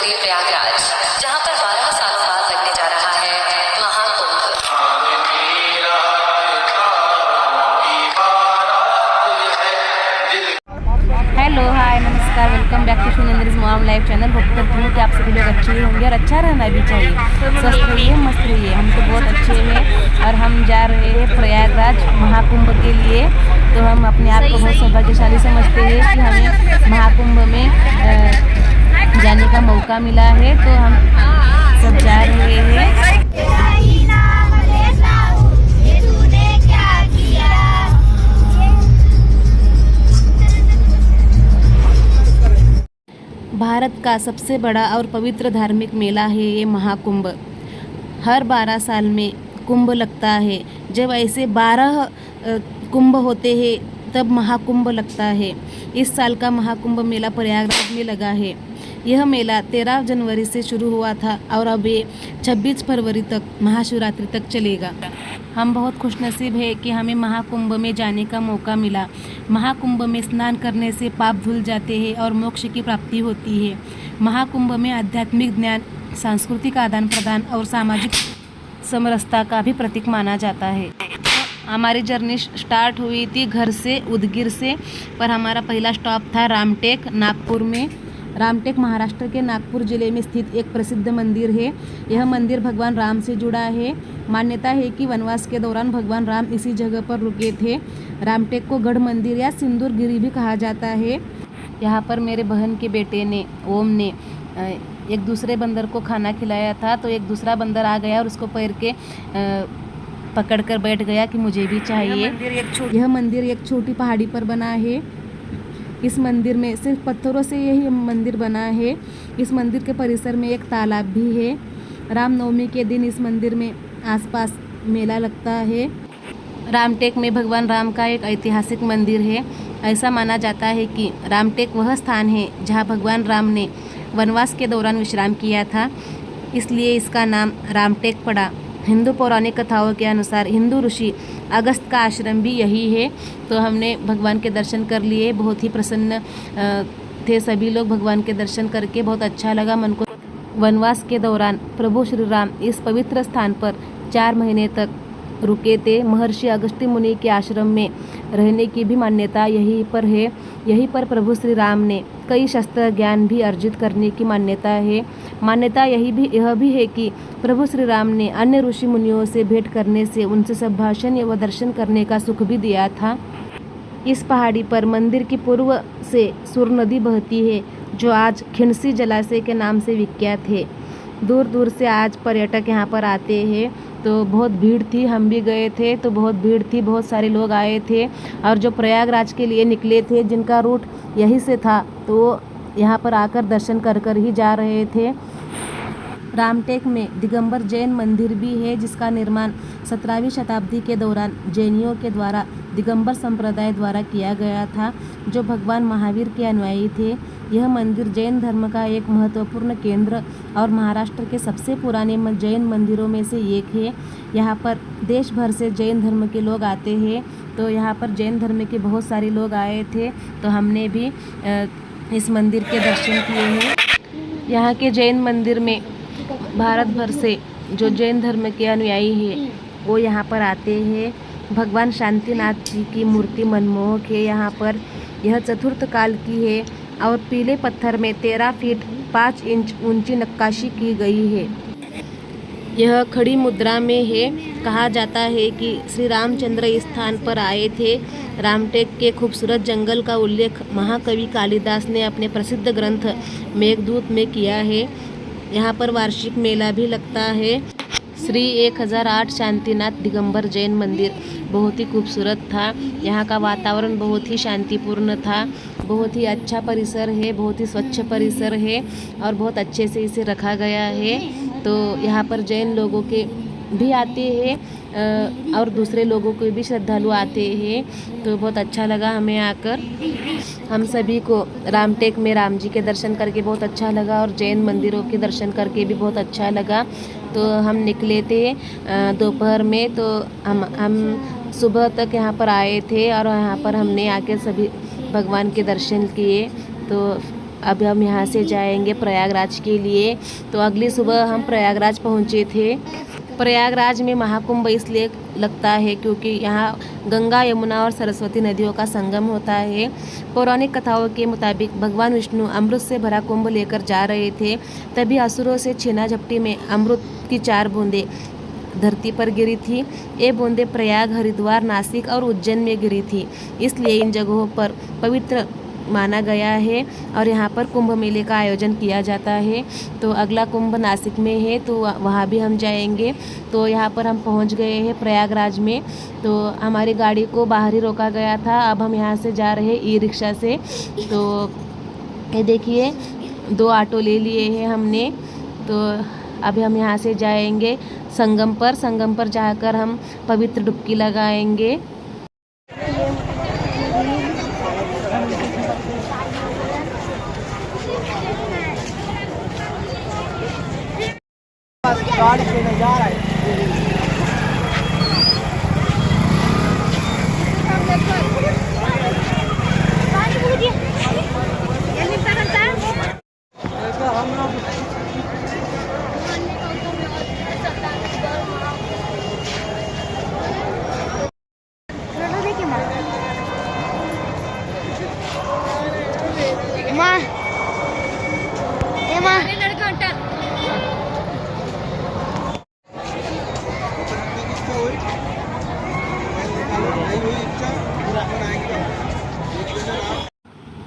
थे प्रयागराज, जहां पर 12 सालों बाद लगने जा रहा है महाकुंभ। हेलो हाय नमस्कार, वेलकम बैक टू सुनेंद्रीज मॉम लाइफ चैनल। होप करती हूँ कि आप सभी लोग अच्छे होंगे और अच्छा रहना भी चाहिए। स्वस्थ रहिए, मस्त रहिए। हम तो बहुत अच्छे हैं और हम जा रहे हैं प्रयागराज महाकुंभ के लिए। तो हम अपने आप को बहुत सौभाग्यशाली समझते हैं कि हमें महाकुंभ में जाने का मौका मिला है। तो हम सब जा रहे हैं। भारत का सबसे बड़ा और पवित्र धार्मिक मेला है ये महाकुंभ। हर 12 साल में कुंभ लगता है। जब ऐसे 12 कुंभ होते हैं तब महाकुंभ लगता है। इस साल का महाकुंभ मेला प्रयागराज में लगा है। यह मेला 13 जनवरी से शुरू हुआ था और अब ये 26 फरवरी तक महाशिवरात्रि तक चलेगा। हम बहुत खुशनसीब है कि हमें महाकुंभ में जाने का मौका मिला। महाकुंभ में स्नान करने से पाप धुल जाते हैं और मोक्ष की प्राप्ति होती है। महाकुंभ में आध्यात्मिक ज्ञान, सांस्कृतिक आदान प्रदान और सामाजिक समरसता का भी प्रतीक माना जाता है। हमारी जर्नी स्टार्ट हुई थी घर से, उदगीर से, पर हमारा पहला स्टॉप था रामटेक, नागपुर में। रामटेक महाराष्ट्र के नागपुर जिले में स्थित एक प्रसिद्ध मंदिर है। यह मंदिर भगवान राम से जुड़ा है। मान्यता है कि वनवास के दौरान भगवान राम इसी जगह पर रुके थे। रामटेक को गढ़ मंदिर या सिंदूर गिरी भी कहा जाता है। यहाँ पर मेरे बहन के बेटे ने, ओम ने, एक दूसरे बंदर को खाना खिलाया था। तो एक दूसरा बंदर आ गया और उसको पैर के पकड़ कर बैठ गया कि मुझे भी चाहिए। यह मंदिर एक छोटी पहाड़ी पर बना है। इस मंदिर में सिर्फ पत्थरों से यही मंदिर बना है। इस मंदिर के परिसर में एक तालाब भी है। रामनवमी के दिन इस मंदिर में आसपास मेला लगता है। रामटेक में भगवान राम का एक ऐतिहासिक मंदिर है। ऐसा माना जाता है कि रामटेक वह स्थान है जहां भगवान राम ने वनवास के दौरान विश्राम किया था, इसलिए इसका नाम रामटेक पड़ा। हिंदू पौराणिक कथाओं के अनुसार हिंदू ऋषि अगस्त का आश्रम भी यही है। तो हमने भगवान के दर्शन कर लिए। बहुत ही प्रसन्न थे सभी लोग भगवान के दर्शन करके। बहुत अच्छा लगा मन को। वनवास के दौरान प्रभु श्री राम इस पवित्र स्थान पर 4 महीने तक रुके थे। महर्षि अगस्त्य मुनि के आश्रम में रहने की भी मान्यता यहीं पर है। यहीं पर प्रभु श्री राम ने कई शस्त्र ज्ञान भी अर्जित करने की मान्यता है। मान्यता यह भी है कि प्रभु श्री राम ने अन्य ऋषि मुनियों से भेंट करने से उनसे संभाषण व दर्शन करने का सुख भी दिया था। इस पहाड़ी पर मंदिर की पूर्व से सुर नदी बहती है, जो आज खिंडसी जलाशय के नाम से विख्यात है। दूर दूर से आज पर्यटक यहाँ पर आते हैं। तो बहुत भीड़ थी, हम भी गए थे तो बहुत भीड़ थी, बहुत सारे लोग आए थे। और जो प्रयागराज के लिए निकले थे, जिनका रूट यहीं से था, तो यहाँ पर आकर दर्शन कर कर ही जा रहे थे। रामटेक में दिगंबर जैन मंदिर भी है, जिसका निर्माण 17वीं शताब्दी के दौरान जैनियों के द्वारा दिगंबर संप्रदाय द्वारा किया गया था, जो भगवान महावीर के अनुयायी थे। यह मंदिर जैन धर्म का एक महत्वपूर्ण केंद्र और महाराष्ट्र के सबसे पुराने जैन मंदिरों में से एक है। यहाँ पर देश भर से जैन धर्म के लोग आते हैं। तो यहाँ पर जैन धर्म के बहुत सारे लोग आए थे, तो हमने भी इस मंदिर के दर्शन किए हैं। यहाँ के जैन मंदिर में भारत भर से जो जैन धर्म के अनुयायी हैं वो यहाँ पर आते हैं। भगवान शांतिनाथ जी की मूर्ति मनमोहक है। यहाँ पर यह चतुर्थ काल की है और पीले पत्थर में 13 फीट 5 इंच ऊंची नक्काशी की गई है। यह खड़ी मुद्रा में है। कहा जाता है कि श्री रामचंद्र इस स्थान पर आए थे। रामटेक के खूबसूरत जंगल का उल्लेख महाकवि कालिदास ने अपने प्रसिद्ध ग्रंथ मेघदूत में किया है। यहाँ पर वार्षिक मेला भी लगता है। श्री 1008 शांतिनाथ दिगंबर जैन मंदिर बहुत ही खूबसूरत था। यहाँ का वातावरण बहुत ही शांतिपूर्ण था। बहुत ही अच्छा परिसर है, बहुत ही स्वच्छ परिसर है और बहुत अच्छे से इसे रखा गया है। तो यहाँ पर जैन लोगों के भी आते हैं और दूसरे लोगों के भी श्रद्धालु आते हैं। तो बहुत अच्छा लगा हमें आकर। हम सभी को रामटेक में राम जी के दर्शन करके बहुत अच्छा लगा और जैन मंदिरों के दर्शन करके भी बहुत अच्छा लगा। तो हम निकले थे दोपहर में। तो हम सुबह तक यहाँ पर आए थे और यहाँ पर हमने आके सभी भगवान के दर्शन किए। तो अब हम यहाँ से जाएंगे प्रयागराज के लिए। तो अगली सुबह हम प्रयागराज पहुँचे थे। प्रयागराज में महाकुंभ इसलिए लगता है क्योंकि यहाँ गंगा, यमुना और सरस्वती नदियों का संगम होता है। पौराणिक कथाओं के मुताबिक भगवान विष्णु अमृत से भरा कुंभ लेकर जा रहे थे, तभी असुरों से छीना झपटी में अमृत की 4 बूंदें धरती पर गिरी थी। ये बूंदें प्रयाग, हरिद्वार, नासिक और उज्जैन में गिरी थी, इसलिए इन जगहों पर पवित्र माना गया है और यहाँ पर कुंभ मेले का आयोजन किया जाता है। तो अगला कुंभ नासिक में है, तो वहाँ भी हम जाएंगे। तो यहाँ पर हम पहुँच गए हैं प्रयागराज में। तो हमारी गाड़ी को बाहर ही रोका गया था। अब हम यहाँ से जा रहे हैं ई रिक्शा से। तो ये देखिए 2 ऑटो ले लिए हैं हमने। तो अभी हम यहाँ से जाएंगे संगम पर। संगम पर जाकर हम पवित्र डुबकी लगाएंगे। गाड़ी से नजारा है।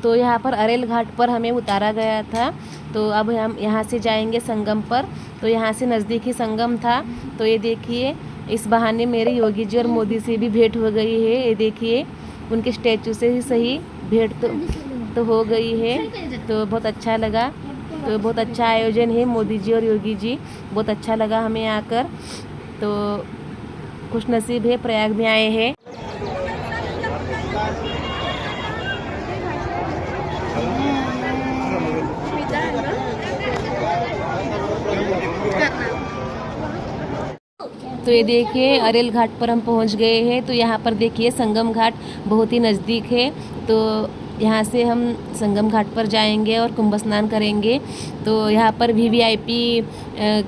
तो यहाँ पर अरेल घाट पर हमें उतारा गया था। तो अब हम यहाँ से जाएंगे संगम पर। तो यहाँ से नज़दीक ही संगम था। तो ये देखिए, इस बहाने मेरे योगी जी और मोदी से भी भेंट हो गई है। ये देखिए, उनके स्टैचू से ही सही भेंट तो हो गई है। तो बहुत अच्छा लगा। तो बहुत अच्छा आयोजन है, मोदी जी और योगी जी, बहुत अच्छा लगा हमें आकर। तो खुशनसीब है, प्रयाग में आए हैं। तो ये देखिए, अरेल घाट पर हम पहुंच गए हैं। तो यहाँ पर देखिए संगम घाट बहुत ही नज़दीक है। तो यहाँ से हम संगम घाट पर जाएंगे और कुंभ स्नान करेंगे। तो यहाँ पर वीवीआईपी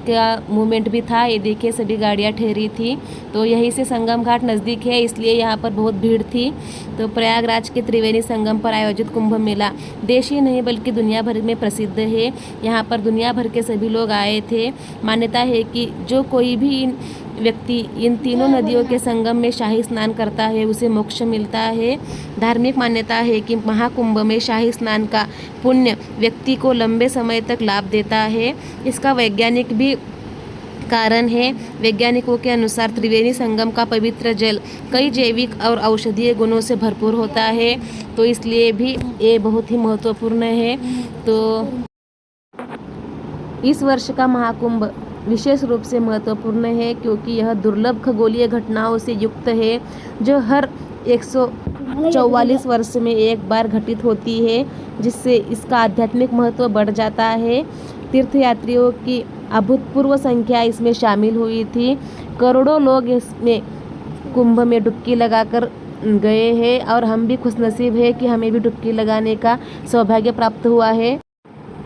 का मूवमेंट भी था। ये देखिए, सभी गाड़ियाँ ठहरी थी। तो यहीं से संगम घाट नज़दीक है, इसलिए यहाँ पर बहुत भीड़ थी। तो प्रयागराज के त्रिवेणी संगम पर आयोजित कुंभ मेला देश ही नहीं बल्कि दुनिया भर में प्रसिद्ध है। यहाँ पर दुनिया भर के सभी लोग आए थे। मान्यता है कि जो कोई भी व्यक्ति इन तीनों नदियों के संगम में शाही स्नान करता है, उसे मोक्ष मिलता है। धार्मिक मान्यता है कि महाकुंभ में शाही स्नान का पुण्य व्यक्ति को लंबे समय तक लाभ देता है। इसका वैज्ञानिक भी कारण है। वैज्ञानिकों के अनुसार त्रिवेणी संगम का पवित्र जल कई जैविक और औषधीय गुणों से भरपूर होता है, तो इसलिए भी ये बहुत ही महत्वपूर्ण है। तो इस वर्ष का महाकुंभ विशेष रूप से महत्वपूर्ण है क्योंकि यह दुर्लभ खगोलीय घटनाओं से युक्त है, जो हर 144 वर्ष में एक बार घटित होती है, जिससे इसका आध्यात्मिक महत्व बढ़ जाता है। तीर्थयात्रियों की अभूतपूर्व संख्या इसमें शामिल हुई थी। करोड़ों लोग इसमें कुंभ में डुबकी लगाकर गए हैं और हम भी खुशनसीब है कि हमें भी डुबकी लगाने का सौभाग्य प्राप्त हुआ है।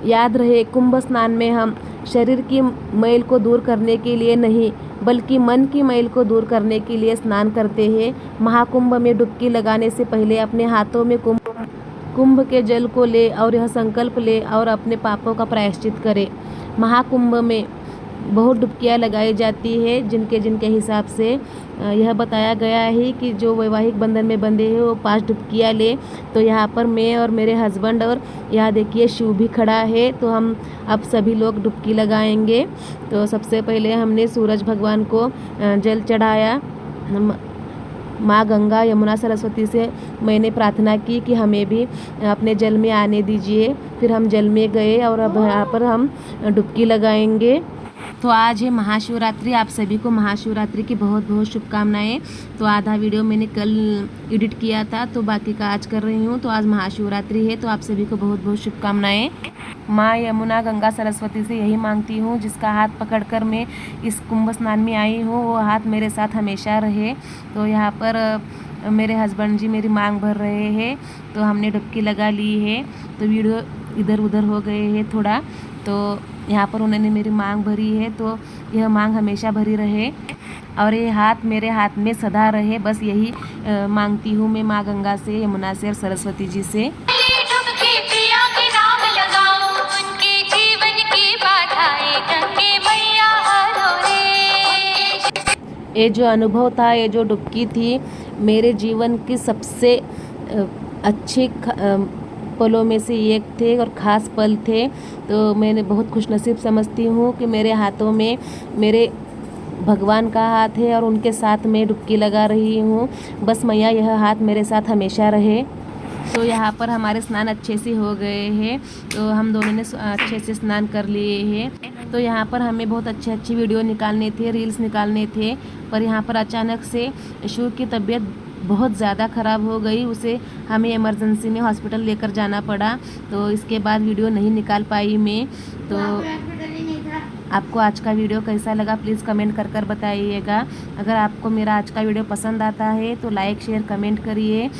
याद रहे, कुंभ स्नान में हम शरीर की मैल को दूर करने के लिए नहीं बल्कि मन की मैल को दूर करने के लिए स्नान करते हैं। महाकुंभ में डुबकी लगाने से पहले अपने हाथों में कुंभ के जल को ले और यह संकल्प ले और अपने पापों का प्रायश्चित करें। महाकुंभ में बहुत डुबकियाँ लगाई जाती है, जिनके हिसाब से यह बताया गया है कि जो वैवाहिक बंधन में बंधे हैं वो 5 डुबकियाँ ले। तो यहाँ पर मैं और मेरे हस्बैंड और यहाँ देखिए शिव भी खड़ा है। तो हम अब सभी लोग डुबकी लगाएंगे। तो सबसे पहले हमने सूरज भगवान को जल चढ़ाया। माँ गंगा, यमुना, सरस्वती से मैंने प्रार्थना की कि हमें भी अपने जल में आने दीजिए। फिर हम जल में गए और अब यहाँ पर हम डुबकी लगाएंगे। तो आज है महाशिवरात्रि। आप सभी को महाशिवरात्रि की बहुत बहुत शुभकामनाएं। तो आधा वीडियो मैंने कल एडिट किया था, तो बाकी का आज कर रही हूँ। तो आज महाशिवरात्रि है, तो आप सभी को बहुत बहुत शुभकामनाएं। माँ यमुना, गंगा, सरस्वती से यही मांगती हूँ, जिसका हाथ पकड़कर मैं इस कुंभ स्नान में आई हूँ वो हाथ मेरे साथ हमेशा रहे। तो यहाँ पर मेरे हस्बैंड जी मेरी मांग भर रहे हैं। तो हमने डुबकी लगा ली है। तो वीडियो इधर उधर हो गए हैं थोड़ा, तो यहाँ पर उन्होंने मेरी मांग भरी है, तो यह मांग हमेशा भरी रहे और ये हाथ मेरे हाथ में सदा रहे, बस यही मांगती हूँ मैं माँ गंगा से, यमुना से और सरस्वती जी से। डुबकी पिया के नाम लगाऊं, उनके जीवन की बाधाएं गंगे मैया हरो रे। ये जो अनुभव था, ये जो डुबकी थी, मेरे जीवन की सबसे अच्छे पलों में से एक थे और ख़ास पल थे। तो मैंने बहुत खुशनसीब समझती हूँ कि मेरे हाथों में मेरे भगवान का हाथ है और उनके साथ मैं डुबकी लगा रही हूँ। बस मैया यह हाथ मेरे साथ हमेशा रहे। तो यहाँ पर हमारे स्नान अच्छे से हो गए हैं, तो हम दोनों ने अच्छे से स्नान कर लिए हैं। तो यहाँ पर हमें बहुत अच्छी वीडियो निकालने थे, रील्स निकालने थे, पर यहाँ पर अचानक से शिव की तबीयत बहुत ज़्यादा ख़राब हो गई, उसे हमें इमरजेंसी में हॉस्पिटल लेकर जाना पड़ा। तो इसके बाद वीडियो नहीं निकाल पाई मैं। तो आपको आज का वीडियो कैसा लगा प्लीज़ कमेंट कर बताइएगा। अगर आपको मेरा आज का वीडियो पसंद आता है तो लाइक शेयर कमेंट करिए।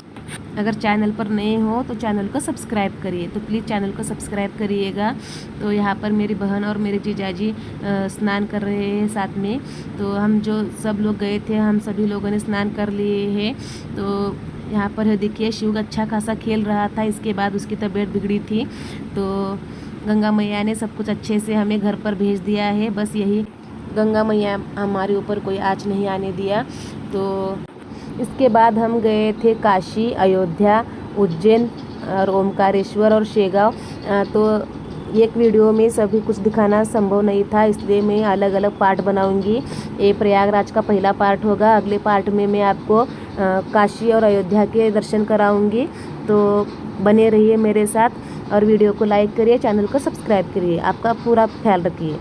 अगर चैनल पर नए हो तो चैनल को सब्सक्राइब करिए, तो प्लीज़ चैनल को सब्सक्राइब करिएगा। तो यहाँ पर मेरी बहन और मेरे जीजाजी स्नान कर रहे हैं साथ में। तो हम जो सब लोग गए थे, हम सभी लोगों ने स्नान कर लिए हैं। तो यहाँ पर देखिए शिव अच्छा खासा खेल रहा था, इसके बाद उसकी तबीयत बिगड़ी थी। तो गंगा मैया ने सब कुछ अच्छे से हमें घर पर भेज दिया है। बस यही गंगा मैया हमारे ऊपर कोई आँच नहीं आने दिया। तो इसके बाद हम गए थे काशी, अयोध्या, उज्जैन और ओमकारेश्वर और शेगांव। तो एक वीडियो में सभी कुछ दिखाना संभव नहीं था, इसलिए मैं अलग अलग पार्ट बनाऊंगी। ये प्रयागराज का पहला पार्ट होगा, अगले पार्ट में मैं आपको काशी और अयोध्या के दर्शन कराऊंगी। तो बने रहिए मेरे साथ और वीडियो को लाइक करिए, चैनल को सब्सक्राइब करिए। आपका पूरा ख्याल रखिए।